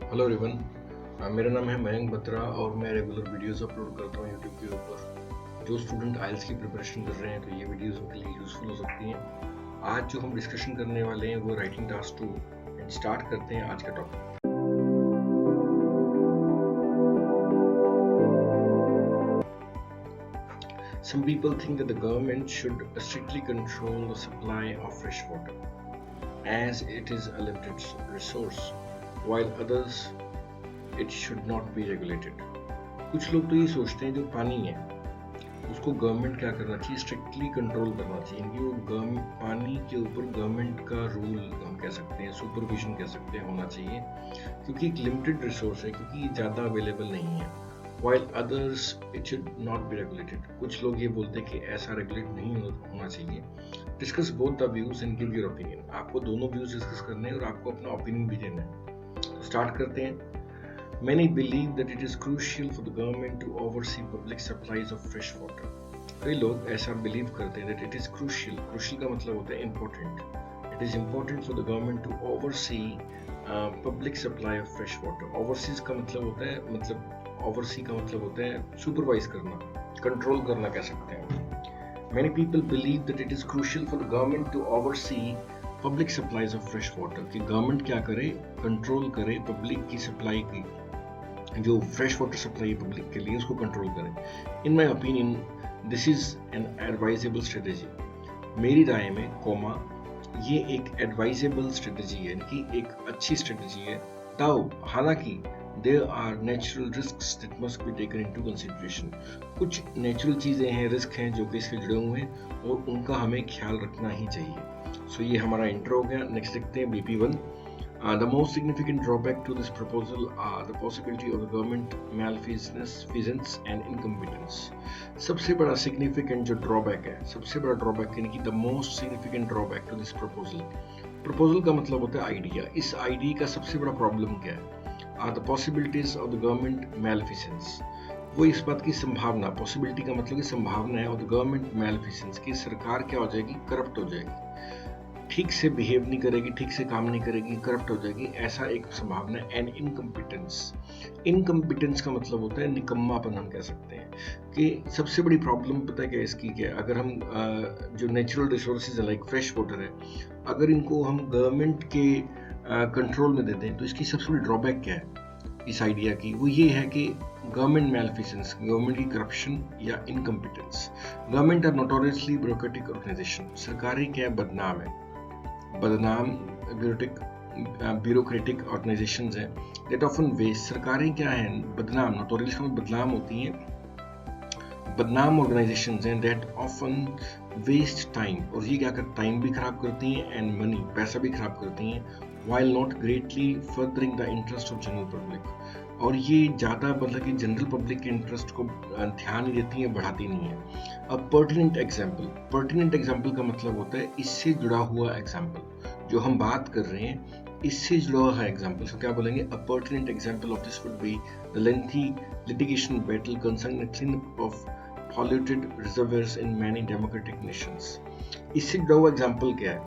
Hello everyone, मेरा नाम है मयंक बत्रा और मैं रेगुलर वीडियोस अपलोड करता हूँ यूट्यूब के ऊपर। जो स्टूडेंट आइल्स की प्रिपरेशन कर रहे हैं तो ये वीडियोस उनके लिए यूज़फुल हो सकती हैं। आज जो हम डिस्कशन करने वाले हैं वो राइटिंग टास्क 2 एंड स्टार्ट करते हैं आज का topic. Some people think that the government should strictly control the supply of fresh water as it is a limited resource, while others it should not be regulated. कुछ लोग तो ये सोचते हैं जो पानी है उसको गवर्नमेंट क्या करना चाहिए, स्ट्रिक्टली कंट्रोल करना चाहिए। इनकी वो पानी के ऊपर गवर्नमेंट का रूल हम कह सकते हैं, सुपरविजन कह सकते हैं, होना चाहिए, क्योंकि एक लिमिटेड रिसोर्स है, क्योंकि ये ज़्यादा अवेलेबल नहीं है। While others it should not be regulated. कुछ लोग ये बोलते हैं कि ऐसा रेगुलेट नहीं होना चाहिए। Discuss both the views and give your opinion. आपको दोनों व्यूज डिस्कस करने हैं और आपको अपना ओपिनियन भी देना है। स्टार्ट करते हैं। Many believe that it is crucial for the government to oversee public supplies of fresh water. कई लोग ऐसा बिलीव करते हैं that it is crucial. Crucial का मतलब होता है important. It is important for the government to oversee public supply of fresh water. Overseas का मतलब होता है oversee का मतलब होता है supervise करना, control करना कह सकते हैं। Many people believe that it is crucial for the government to oversee public supplies of fresh water, कि गवर्नमेंट क्या करे, कंट्रोल करे पब्लिक की सप्लाई की, जो फ्रेश वाटर सप्लाई पब्लिक के लिए उसको कंट्रोल करें। In my opinion this is an advisable strategy. मेरी राय में ये एक एडवाइजेबल स्ट्रेटेजी है, यानी एक अच्छी स्ट्रेटेजी है। ताऊ हालांकि there are natural risks that must be taken into consideration. कुछ नेचुरल चीज़ें हैं, रिस्क हैं जो कि इससे जुड़े हुए हैं और उनका हमें ख्याल रखना ही चाहिए। सो ये हमारा इंट्रो हो गया। नेक्स्ट देखते हैं BP1। The most significant drawback to this proposal are the possibility of the government malfeasance and incompetence. सबसे बड़ा significant जो drawback है, सबसे बड़ा drawback यानी कि the most significant drawback to this proposal. Proposal का मतलब होता है idea. इस idea का सबसे बड़ा problem क्या है? Are the possibilities of the government malfeasance. वो इस बात की संभावना, possibility का मतलब कि संभावना है, और the government malfeasance की सरकार क्या हो जाएगी, करप्ट हो जाएगी, ठीक से बिहेव नहीं करेगी, ठीक से काम नहीं करेगी, करप्ट हो जाएगी, ऐसा एक संभावना है। एंड इनकम्पिटेंस का मतलब होता है निकम्मापन, हम कह सकते हैं कि सबसे बड़ी प्रॉब्लम पता है क्या इसकी, क्या अगर हम जो नेचुरल रिसोर्सेज है लाइक फ्रेश वाटर है, अगर इनको हम गवर्नमेंट के कंट्रोल में दे दें तो इसकी सबसे बड़ी ड्रॉबैक क्या है इस आइडिया की, वो ये है कि गवर्नमेंट मैलफिसेंस, गवर्नमेंट की करप्शन या incompetence. Government are notoriously bureaucratic organisation. सरकारी क्या बदनाम है, बदनाम ब्यूरोक्रेटिक ऑर्गेनाइजेशंस हैं दैट ऑफन वेस्ट। सरकारें क्या हैं, बदनाम, नोटोरियस में बदनाम होती हैं, बदनाम ऑर्गेनाइजेशंस हैं दैट ऑफन वेस्ट टाइम, और ये क्या करते, टाइम भी खराब करती हैं एंड मनी, पैसा भी खराब करती हैं, while not greatly furthering the interest of general public, और ये ज़्यादा मतलब कि जनरल पब्लिक के इंटरेस्ट को ध्यान नहीं देती हैं, बढ़ाती नहीं है। अब पर्टिनेंट एग्जाम्पल का मतलब होता है इससे जुड़ा हुआ एग्जाम्पल, जो हम बात कर रहे हैं इससे जुड़ा हुआ है एग्जाम्पल। तो क्या बोलेंगे, a pertinent example of this would be the lengthy litigation battle concerning the cleanup of polluted reservoirs in many democratic nations। इससे जुड़ा हुआ एग्जाम्पल क्या है,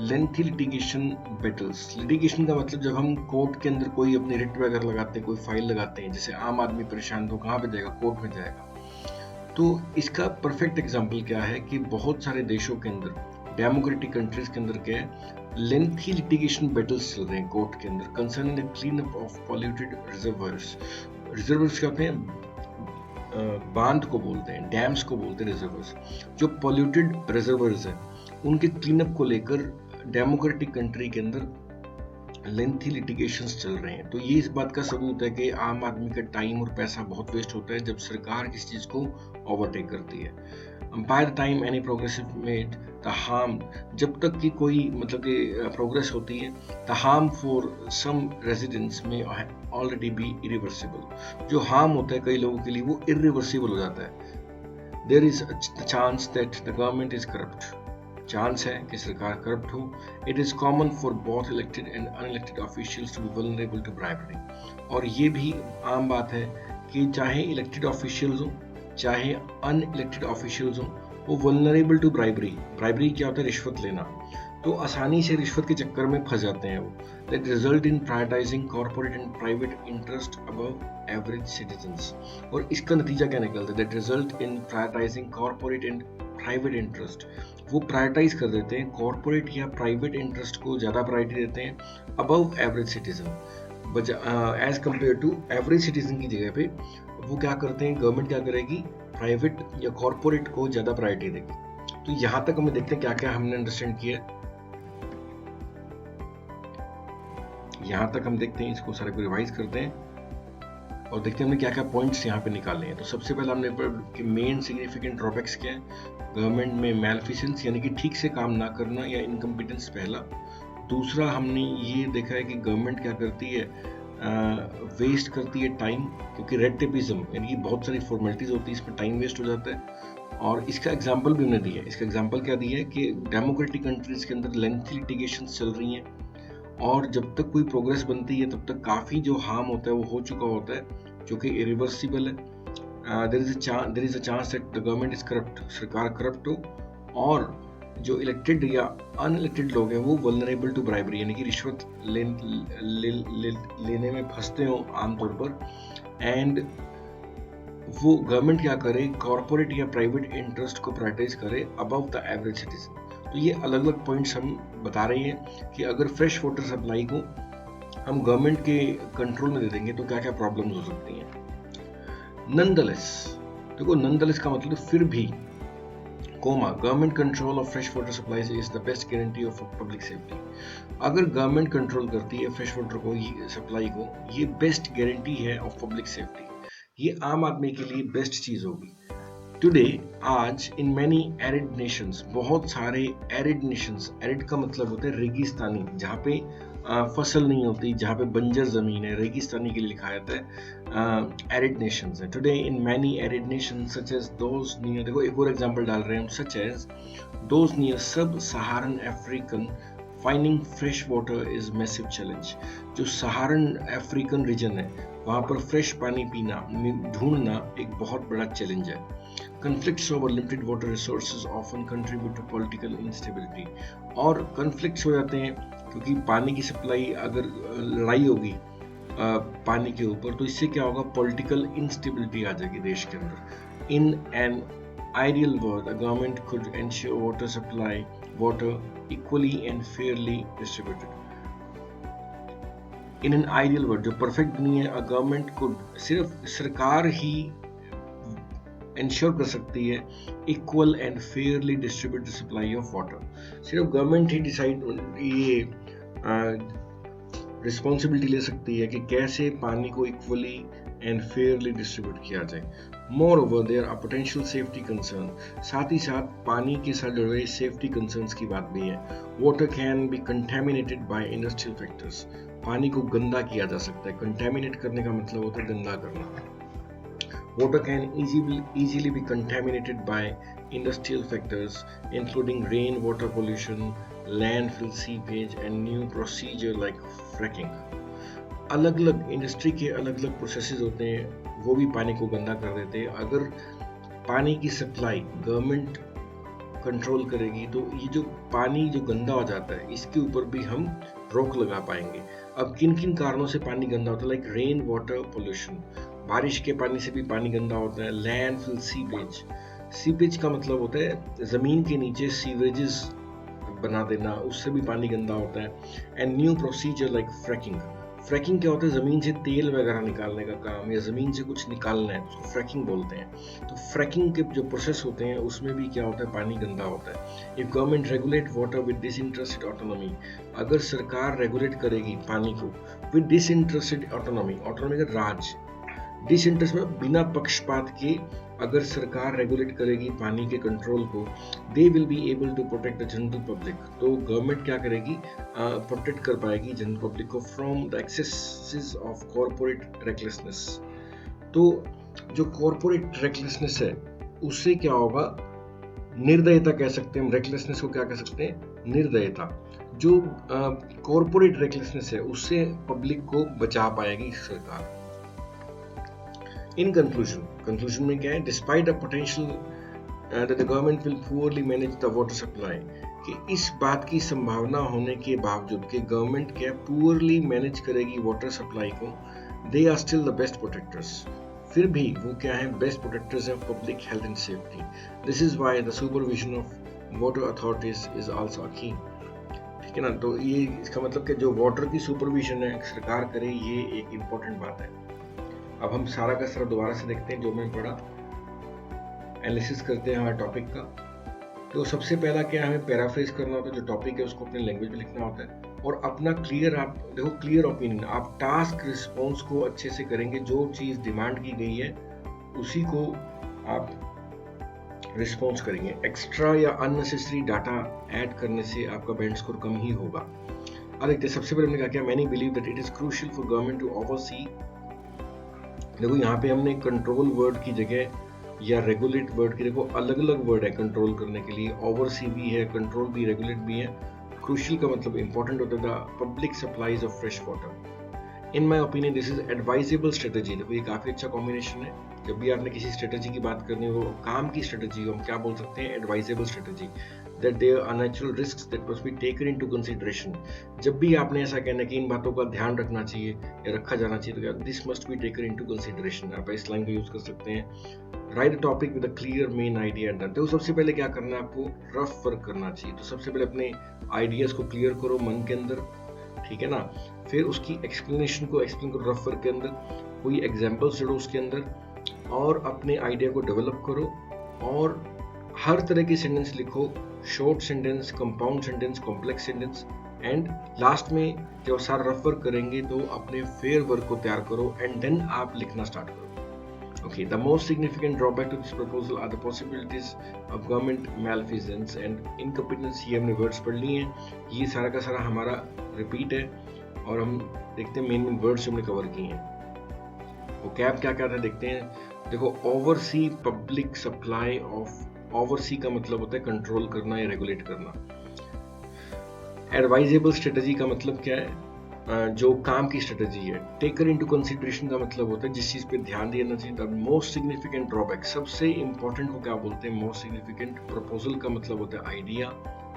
लेंथी लिटिगेशन बैटल्स। लिटिगेशन का मतलब जब हम कोर्ट के अंदर कोई अपनी रिट वगैरह लगाते हैं, कोई फाइल लगाते हैं, जैसे आम आदमी परेशान तो कहाँ पे जाएगा, कोर्ट में जाएगा। तो इसका परफेक्ट एग्जाम्पल क्या है कि बहुत सारे देशों के अंदर, डेमोक्रेटिक कंट्रीज के अंदर क्या है, लेंथी लिटिगेशन बैटल्स चल रहे हैं कोर्ट के अंदर concerning the clean up of polluted reservoirs. Reservoirs क्या होते हैं, बांध को बोलते हैं, डैम्स को बोलते हैं रिजर्वर्स। जो पॉल्यूटेड रिजर्वर्स हैं उनके क्लीनअप को लेकर डेमोक्रेटिक कंट्री के अंदर लेंथी लिटिगेशंस चल रहे हैं। तो ये इस बात का सबूत है कि आम आदमी का टाइम और पैसा बहुत वेस्ट होता है जब सरकार किसी चीज़ को ओवरटेक करती है। By the time any progressive made the harm, जब तक कि कोई मतलब कि प्रोग्रेस होती है, the harm for some residents में ऑलरेडी बी इरिवर्सिबल। जो हार्म होता है कई लोगों के लिए वो इरिवर्सिबल हो जाता है। There is the chance that the government is corrupt, chance है कि सरकार करप्ट हो। It is common for both elected and unelected officials to be vulnerable to bribery, और ये भी आम बात है कि चाहे इलेक्टेड ऑफिशियल्स हो चाहे अनइलेक्टेड ऑफिशियल्स हो, वो वल्नरेबल टू ब्राइबरी। ब्राइबरी क्या होता है, रिश्वत लेना। तो आसानी से रिश्वत के चक्कर में फंस जाते हैं वो। That result in prioritising corporate and private interest above average citizens. और इसका नतीजा क्या निकलता है? That result in prioritising corporate and private interest. वो प्रायोरिटाइज कर देते हैं कॉर्पोरेट या प्राइवेट इंटरेस्ट को ज़्यादा प्रायोरिटी देते हैं above average citizen. As compare to average citizen की जगह पे वो क्या करते हैं, गवर्नमेंट क्या करेगी, प्राइवेट या कॉर्पोरेट को ज़्यादा प्रायोरिटी देगी। तो यहाँ तक हमें देखते हैं क्या क्या हमने अंडरस्टैंड किया। यहाँ तक हम देखते हैं, इसको सारे को रिवाइज करते हैं और देखते हैं हमने क्या क्या पॉइंट्स यहाँ पे निकाले हैं। तो सबसे पहले हमने कि मेन सिग्निफिकेंट ड्रॉबैक्स क्या है गवर्नमेंट में, मैलफिसेंस यानी कि ठीक से काम ना करना या इनकम्पिटेंस पहला। दूसरा हमने ये देखा है कि गवर्नमेंट क्या करती है, वेस्ट करती है टाइम, क्योंकि रेड टेपिज्म यानी कि बहुत सारी फॉर्मेलिटीज होती है, इसमें टाइम वेस्ट हो जाता है। और इसका एग्जाम्पल भी हमने दिया है। इसका एग्जाम्पल क्या दिया है कि डेमोक्रेटिक कंट्रीज के अंदर लेंथी लिटिगेशन चल रही हैं और जब तक कोई प्रोग्रेस बनती है तब तक काफ़ी जो हार्म होता है वो हो चुका होता है, जो कि इरिवर्सिबल है। There is a chance that the government is corrupt, सरकार करप्ट हो, और जो इलेक्टेड या अनइलेक्टेड लोग हैं वो वल्नरेबल टू ब्राइबरी यानी कि रिश्वत लेने में फंसते हो आमतौर पर। एंड वो गवर्नमेंट क्या करे, कॉर्पोरेट या प्राइवेट इंटरेस्ट को प्रायोरिटाइज करे अबव द एवरेज सिटीजन। तो ये अलग अलग पॉइंट्स हम बता रहे हैं कि अगर फ्रेश वाटर सप्लाई को हम गवर्नमेंट के कंट्रोल में दे देंगे तो क्या क्या प्रॉब्लम्स हो सकती हैं। नंदलेस, देखो नंदलेस का मतलब फिर भी, comma, government control of fresh water supplies is the best guarantee of public safety. अगर गवर्नमेंट कंट्रोल करती है फ्रेश वाटर को, सप्लाई को, ये बेस्ट गारंटी है ऑफ पब्लिक सेफ्टी। ये आम आदमी के लिए बेस्ट चीज होगी। टुडे, आज, इन मैनी एरिड नेशंस, बहुत सारे एरिड नेशंस, एरिड का मतलब होता है रेगिस्तानी, जहाँ पे फसल नहीं होती, जहाँ पे बंजर जमीन है, रेगिस्तानी के लिए लिखा जाता है एरिड नेशंस है। Today in many arid nations such as those near, देखो एक और एग्जांपल डाल रहे हैं हम, सच as those near sub Saharan African finding fresh water is massive challenge. जो सहारन अफ्रीकन रीजन है वहाँ पर फ्रेश पानी पीना, ढूंढना एक बहुत बड़ा चैलेंज है। Conflicts over limited water resources often contribute to political instability। और conflicts हो जाते हैं क्योंकि पानी की सप्लाई, अगर लड़ाई होगी पानी के ऊपर, तो इससे क्या होगा, पॉलिटिकल इंस्टेबिलिटी आ जाएगी देश के अंदर। In an ideal world, a government could ensure water supply, water equally and fairly distributed। In an ideal world, जो परफेक्ट नहीं है, a government could, सिर्फ सरकार ही इंश्योर कर सकती है equal and Fairlie distributed supply of water. सिर्फ government ही decide, ये रिस्पॉन्सिबिलिटी ले सकती है कि कैसे पानी को इक्वली एंड फेयरली डिस्ट्रीब्यूट किया जाए। Moreover there are potential safety concern, साथ ही साथ पानी के साथ जुड़े सेफ्टी कंसर्न्स की बात भी है। Water can be contaminated by industrial factors, पानी को गंदा किया जा सकता है। कंटेमिनेट करने का मतलब होता है गंदा करना। Water can easily be contaminated by industrial factors, including rainwater pollution, landfill seepage, and new procedure like fracking। अलग अलग इंडस्ट्री के अलग अलग प्रोसेसेस होते हैं, वो भी पानी को गंदा कर देते हैं। अगर पानी की सप्लाई गवर्नमेंट कंट्रोल करेगी तो ये जो पानी जो गंदा हो जाता है, इसके ऊपर भी हम रोक लगा पाएंगे। अब किन किन कारणों से पानी गंदा होता है, लाइक रेन वाटर पोल्यूशन, बारिश के पानी से भी पानी गंदा होता है। लैंडफिल सीपेज, सीपेज का मतलब होता है जमीन के नीचे सीवरेजेस बना देना, उससे भी पानी गंदा होता है। And new procedure like fracking, fracking क्या होता है, जमीन से तेल वगैरह निकालने का काम या जमीन से कुछ निकालना है, उसको फ्रैकिंग बोलते हैं। तो फ्रैकिंग के जो प्रोसेस होते हैं उसमें भी क्या होता है, पानी गंदा होता है। If government regulate water with disinterested autonomy, अगर सरकार रेगुलेट करेगी पानी को विद डिसइंटरेस्टेड ऑटोनॉमी, ऑटोनॉमी का राज, डिसइंटरेस्ट में बिना पक्षपात के अगर सरकार रेगुलेट करेगी पानी के कंट्रोल को, they will be able to protect the general public, तो गवर्नमेंट क्या करेगी, प्रोटेक्ट कर पाएगी जनरल पब्लिक को from the excesses of corporate recklessness. तो जो कॉर्पोरेट रेकलेसनेस है उससे क्या होगा, निर्दयता कह सकते हैं हम, रेकलेसनेस को क्या कह सकते हैं, निर्दयता। जो कॉर्पोरेट रेकलेसनेस है उससे पब्लिक को बचा पाएगी सरकार। In conclusion में क्या है, despite the potential that the government will poorly manage the water supply, कि इस बात की संभावना होने के बावजूद कि गवर्नमेंट क्या पुअरली मैनेज करेगी वाटर सप्लाई को, they are still the best protectors. फिर भी वो क्या है, best protectors of public health and safety. This is why the supervision of water authorities is also key. ठीक है ना, तो ये इसका मतलब कि जो वाटर की सुपरविजन है सरकार करे, ये एक इम्पोर्टेंट बात है। अब हम सारा का सारा दोबारा से देखते हैं जो मैंने पढ़ा, एनालिसिस करते हैं हमारे टॉपिक का। तो सबसे पहला क्या हमें पैराफ्रेज करना होता है, जो टॉपिक है उसको अपने लैंग्वेज में लिखना होता है, और अपना क्लियर, आप देखो क्लियर ओपिनियन, आप टास्क रिस्पॉन्स को अच्छे से करेंगे, जो चीज़ डिमांड की गई है उसी को आप रिस्पॉन्स करेंगे। एक्स्ट्रा या अननेसेसरी डाटा ऐड करने से आपका बैंड स्कोर कम ही होगा। अब देखते हैं, सबसे पहले हमने कहा क्या, many believe that it is crucial for government to oversee. देखो यहाँ पे हमने कंट्रोल वर्ड की जगह या रेगुलेट वर्ड की, देखो अलग अलग वर्ड है कंट्रोल करने के लिए, ओवरसी भी है, कंट्रोल भी, रेगुलेट भी है। क्रूशियल का मतलब इंपॉर्टेंट होता है the public supplies of fresh water. In my opinion this is advisable strategy. देखो ये काफी अच्छा कॉम्बिनेशन है। जब भी आपने किसी स्ट्रेटेजी की बात करनी हो, काम की स्ट्रेटेजी हो, हम क्या बोल सकते हैं, advisable strategy. That there are natural risks that must be taken into consideration. जब भी आपने ऐसा कहना है कि इन बातों का ध्यान रखना चाहिए या रखा जाना चाहिए, तो this must be taken into consideration. आप इस लाइन को यूज कर सकते हैं। Right the topic with a clear main idea and done. तो सबसे पहले क्या करना है, आपको रफ वर्क करना चाहिए। तो सबसे पहले अपने आइडियाज को क्लियर करो मन के अंदर, ठीक है ना। फिर उसकी एक्सप्लेनेशन को एक्सप्लेन करो रफ वर्क के अंदर, कोई एग्जांपल्स जोड़ो उसके अंदर, और अपने आइडिया को डेवलप करो। और हर तरह की सेंटेंस लिखो, short sentence, compound sentence, complex sentence. And last में जब सारा रफ वर्क करेंगे तो अपने फेयर वर्क को तैयार करो एंड देन आप लिखना स्टार्ट करो। Okay, the most significant drawback to this proposal are the possibilities of government malfeasance and incompetence। ये हमने वर्ड्स पढ़ लिए हैं, ये सारा का सारा हमारा रिपीट है, और हम देखते हैं मेन वर्ड्स हमने कवर किए हैं। वो कैप क्या क्या था देखते हैं। देखो, oversee public supply of, oversee का मतलब होता है कंट्रोल करना या रेगुलेट करना। एडवाइजेबल स्ट्रेटेजी का मतलब क्या है, जो काम की स्ट्रेटेजी है। टेकन इनटू कंसीडरेशन का मतलब होता है जिस चीज पे ध्यान देना चाहिए। द मोस्ट सिग्निफिकेंट ड्रॉबैक, सबसे इंपॉर्टेंट को क्या बोलते हैं, मोस्ट सिग्निफिकेंट। प्रपोजल का मतलब होता है आइडिया।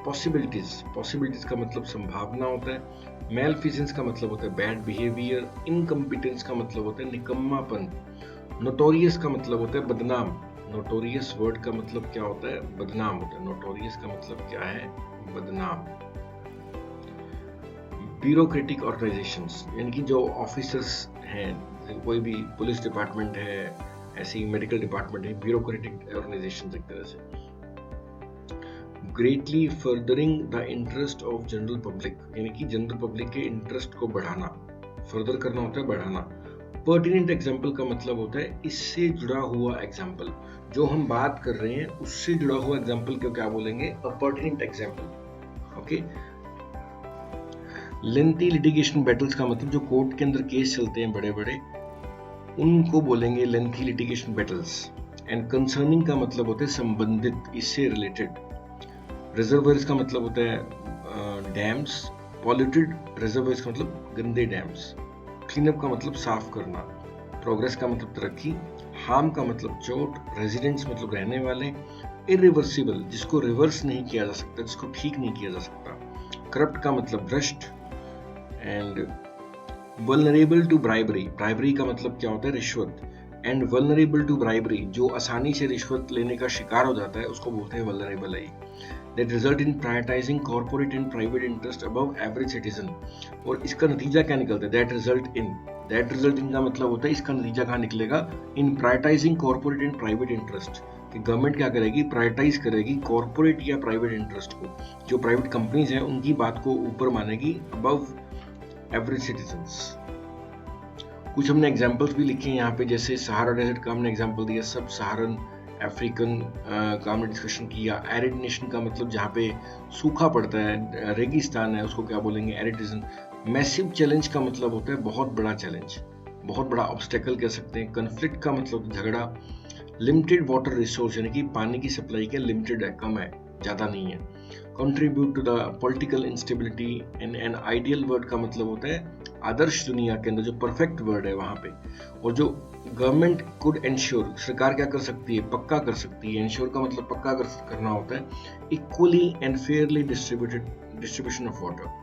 पॉसिबिलिटीज, पॉसिबिलिटीज का मतलब संभावना होता है। मैलफिजेंस का मतलब होता है बैड बिहेवियर। इनकम्पिटेंस का मतलब होता है निकम्मापन। नोटोरियस का मतलब होता है बदनाम। नोटोरियस वर्ड का मतलब क्या होता है, बदनाम होता है। नोटोरियस का मतलब क्या है, बदनाम। ब्यूरोक्रेटिक ऑर्गेनाइजेशंस, यानी कि जो ऑफिसर्स हैं, कोई भी पुलिस डिपार्टमेंट है, ऐसी मेडिकल डिपार्टमेंट है, ब्यूरोक्रेटिक ऑर्गेनाइजेशंस एक तरह से। Greatly furthering the interest of general public, यानी कि जनरल पब्लिक के इंटरेस्ट को बढ़ाना। फर्दर करना होता है बढ़ाना। पर्टिनेंट एग्जाम्पल का मतलब होता है इससे जुड़ा हुआ एग्जाम्पल, जो हम बात कर रहे हैं उससे जुड़ा हुआ एग्जाम्पल को क्या बोलेंगे, a pertinent example. Okay. Lengthy litigation battles का मतलब जो कोर्ट के अंदर केस चलते हैं बड़े बड़े, उनको बोलेंगे lengthy litigation battles. And concerning का मतलब होता है संबंधित, इससे रिलेटेड। रिजर्वर्स का मतलब होता है डैम्स। पॉल्यूटेड रिजर्वर्स का मतलब गंदे डैम्स। क्लीनअप का मतलब साफ करना। प्रोग्रेस का मतलब तरक्की। हार्म का मतलब चोट। रेजिडेंट्स मतलब रहने वाले। इरिवर्सिबल, जिसको रिवर्स नहीं किया जा सकता, जिसको ठीक नहीं किया जा सकता। करप्ट का मतलब भ्रष्ट। And vulnerable to bribery, bribery का मतलब क्या होता है, रिश्वत। एंड वल्नरेबल टू ब्राइबरी, जो आसानी से रिश्वत लेने का शिकार हो जाता है उसको बोलते हैं वल्नरेबल है। That result in prioritizing corporate and private interest above average citizen। और इसका नतीजा क्या निकलता है, that result in का मतलब होता है इसका नतीजा कहाँ निकलेगा, in prioritizing corporate and private interest, कि गवर्नमेंट क्या करेगी, प्रायोरिटाइज करेगी कॉर्पोरेट या प्राइवेट इंटरेस्ट को। जो प्राइवेट कंपनीज हैं उनकी बात को ऊपर मानेगी अबव एवरेज सिटीजन्स। कुछ हमने एग्जाम्पल्स भी लिखे हैं यहाँ पे, जैसे सहारा डेजर्ट का हमने एग्जाम्पल दिया, सब सहारन अफ्रीकन का हमने डिस्कशन किया। एरिड नेशन का मतलब जहाँ पे सूखा पड़ता है, रेगिस्तान है, उसको क्या बोलेंगे, एरिडिज्म। मैसिव चैलेंज का मतलब होता है बहुत बड़ा चैलेंज, बहुत बड़ा ऑब्स्टेकल कह सकते हैं। कन्फ्लिक्ट का मतलब झगड़ा। लिमिटेड वाटर रिसोर्स, यानी कि पानी की सप्लाई क्या लिमिटेड है, कम है, ज़्यादा नहीं है। Contribute to the political instability. And an ideal word का मतलब होता है आदर्श दुनिया के अंदर जो परफेक्ट वर्ड है वहां पे, और जो गवर्नमेंट कुड इंश्योर, सरकार क्या कर सकती है, पक्का कर सकती है। इंश्योर का मतलब पक्का करना होता है। Equally and Fairlie distribution of water.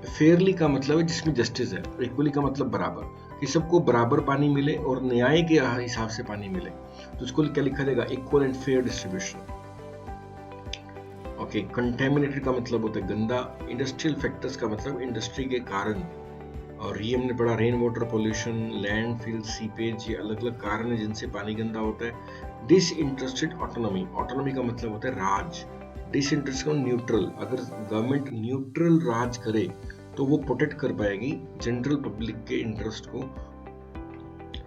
Fairlie का मतलब है जिसमें जस्टिस है, और इक्वली का मतलब बराबर, कि सबको बराबर पानी मिले और न्याय के हिसाब से पानी मिले। तो उसको क्या लिखा जाएगा, equal and fair distribution. Okay, contaminated का मतलब होता है गंदा। इंडस्ट्रियल फैक्टर्स का मतलब इंडस्ट्री के कारण, और ये हमने पढ़ा rain water pollution, landfill, seepage, ये अलग अलग कारण है जिनसे पानी गंदा होता है। डिसइंटरेस्टेड ऑटोनॉमी, ऑटोनॉमी का मतलब होता है राज। डिसइंटरेस्टेड का न्यूट्रल, अगर गवर्नमेंट न्यूट्रल राज करे तो वो प्रोटेक्ट कर पाएगी जनरल पब्लिक के इंटरेस्ट को।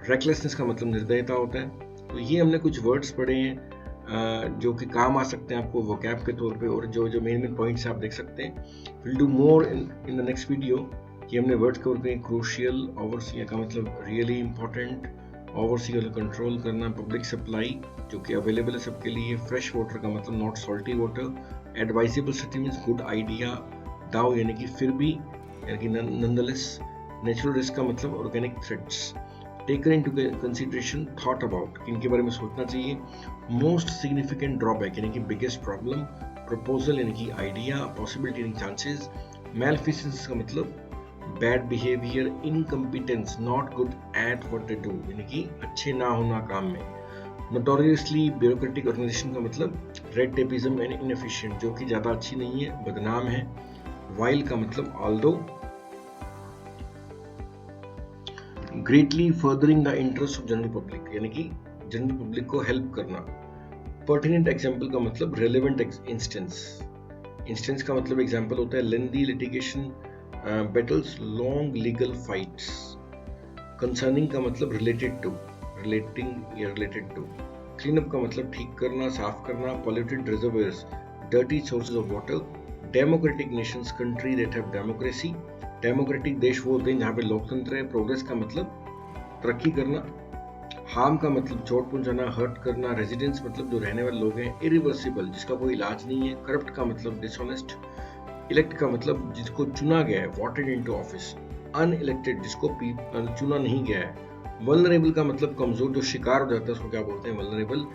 रेकलेसनेस का मतलब निर्दयता होता है। तो ये हमने कुछ वर्ड्स पढ़े हैं जो कि काम आ सकते हैं आपको वोकैब के तौर पे, और जो मेन पॉइंट्स आप देख सकते हैं। Will do more in the next video. ये हमने वर्ड्स कवर करें। क्रूशियल, ओवरसी का मतलब रियली इंपॉर्टेंट, ओवरसी का कंट्रोल करना। पब्लिक सप्लाई जो कि अवेलेबल है सबके लिए। फ्रेश वाटर का मतलब not salty water. Advisable city means good idea. दाव यानी कि फिर भी, यानी कि नॉनदलेस। नेचुरल रिस्क का मतलब organic threats. Taken into consideration, thought about, इनके बारे में सोचना चाहिए। मोस्ट सिग्निफिकेंट ड्रॉबैक यानी कि बिगेस्ट प्रॉब्लम। प्रपोजल यानी कि आइडिया। पॉसिबिलिटी यानी चांसेस। मैलफिसेंस का मतलब bad behaviour. Incompetence, not good at what they do, यानी कि अच्छे ना होना काम में। नोटोरियसली ब्यूरोक्रेटिक ऑर्गेनाइजेशन का मतलब रेड टेपिज्म एंड इनएफिशिएंट, जो कि ज्यादा अच्छी नहीं है, बदनाम है। वाइल का मतलब although. Greatly furthering the interest of general public, यानी कि जनरल पब्लिक को हेल्प करना। पर्टिनेंट एग्जाम्पल का मतलब रेलेवेंट इंस्टेंस। इंस्टेंस का मतलब एग्जाम्पल होता है lengthy litigation, battles, long legal fights. Concerning का मतलब रिलेटेड टू, रिलेटिंग या रिलेटेड टू। क्लीन अप का मतलब ठीक करना, साफ करना। Polluted reservoirs, dirty sources of water. Democratic nations, country that have democracy. Democratic देश वो होते हैं जहाँ पे लोकतंत्र है। प्रोग्रेस का मतलब तरक्की करना। हार्म का मतलब चोट पहुंचाना, हर्ट करना। रेजिडेंस मतलब जो रहने वाले लोग हैं। इरिवर्सिबल, जिसका कोई इलाज नहीं है। करप्ट का मतलब डिसऑनेस्ट। इलेक्ट का मतलब जिसको चुना गया है, वोटेड इनटू ऑफिस। अनइलेक्टेड, जिसको चुना नहीं गया है। वल्नरेबल का मतलब कमजोर, जो शिकार हो जाता है उसको क्या बोलते हैं, वल्नरेबल।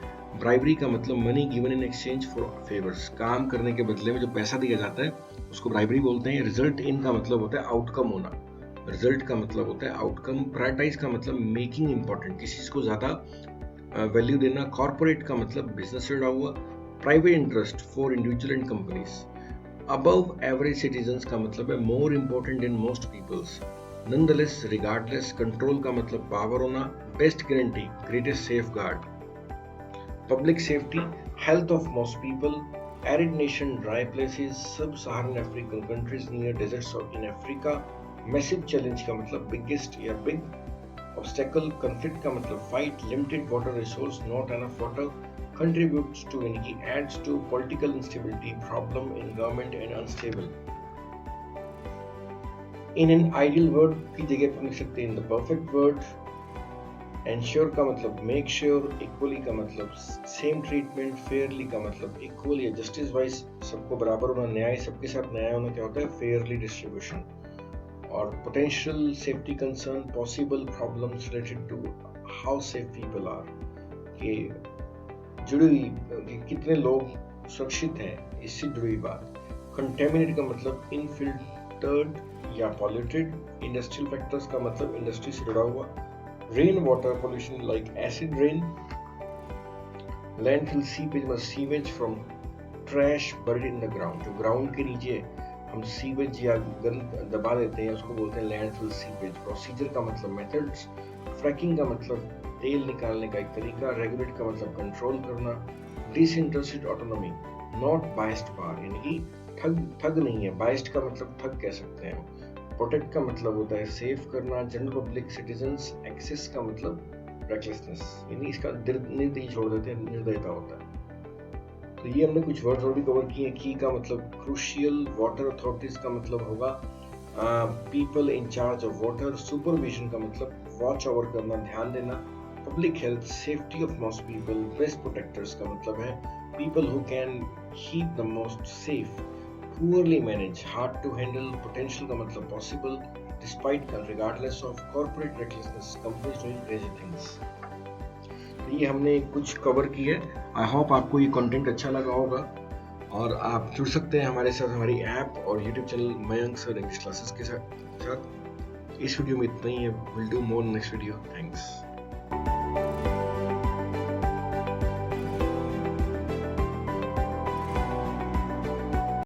ब्राइबरी का मतलब money given in exchange for favours, काम करने के बदले में जो पैसा दिया जाता है उसको ब्राइबरी बोलते हैं। रिजल्ट इन का मतलब होता है आउटकम होना। रिजल्ट का मतलब होता है आउटकम। प्रायोरिटाइज का मतलब मेकिंग इंपॉर्टेंट, किसी चीज को ज्यादा वैल्यू देना। कॉर्पोरेट का मतलब बिजनेस से जुड़ा हुआ। Private interest for individual and companies. Above average citizens का मतलब है more important than most peoples. Nonetheless, regardless. Control का मतलब पावर होना। Best guarantee, greatest safeguard. Public safety, health of most people. Arid nation, dry places. Sub-Saharan African countries near deserts in Africa. Massive challenge का मतलब biggest या big. Obstacle, conflict का मतलब fight. Limited water resource, not enough water. Contributes to यानी कि adds to political instability, problem in government and unstable. In an ideal word की जगह पर लिख सकते हैं in the perfect word. Ensure का मतलब मेक श्योर। इक्वली का मतलब सेम ट्रीटमेंट। फेयरली का मतलब इक्वल या जस्टिस वाइज, सबको बराबर होना। न्याय, सबके साथ न्याय होना क्या होता है, फेयरली डिस्ट्रीब्यूशन। और potential safety concern, possible problems related to how safe people are, कि जुड़ी हुई कितने लोग सुरक्षित हैं, इससे जुड़ी हुई बात। कंटेमिनेटेड का मतलब इनफिल्टर्ड या पॉल्यूटेड। इंडस्ट्रियल फैक्टर्स का मतलब इंडस्ट्री से जुड़ा हुआ। Rain water pollution like acid rain. Landfill seepage was sewage from trash buried in the ground. जो ground के नीचे हम सीवेज या गंद दबा देते हैं उसको बोलते हैं लैंडफिल सीपेज। प्रोसीजर का मतलब मेथड्स। फ्रैकिंग का मतलब तेल निकालने का एक तरीका। रेगुलेट का मतलब कंट्रोल करना। Disinterested autonomy, not biased power, यानी कि ठग नहीं है। बायस्ड का मतलब ठग कह सकते हैं। प्रोटेक्ट का मतलब होता है सेफ करना। General public citizens. एक्सेस का मतलब रेकलेसनेस, यानी इसका निर्दयी छोड़ देते हैं, निर्दयता होता है। तो ये हमने कुछ वर्ड्स और भी कवर किए। की का मतलब क्रूशियल। वाटर अथॉरिटीज का मतलब होगा people in charge of water. Supervision का मतलब वॉच ओवर करना, ध्यान देना। Public health, safety of most people. Best protectors का मतलब है people who can keep the most safe. Poorly managed, hard to handle. Potential का मतलब possible. despite regardless of corporate recklessness, companies doing crazy things. ये हमने कुछ cover की है। आई होप आपको ये कंटेंट अच्छा लगा होगा और आप जुड़ सकते हैं हमारे साथ हमारी ऐप और YouTube channel Mayank sir English classes के साथ। इस वीडियो में इतना ही है। Will do more next video. Thanks.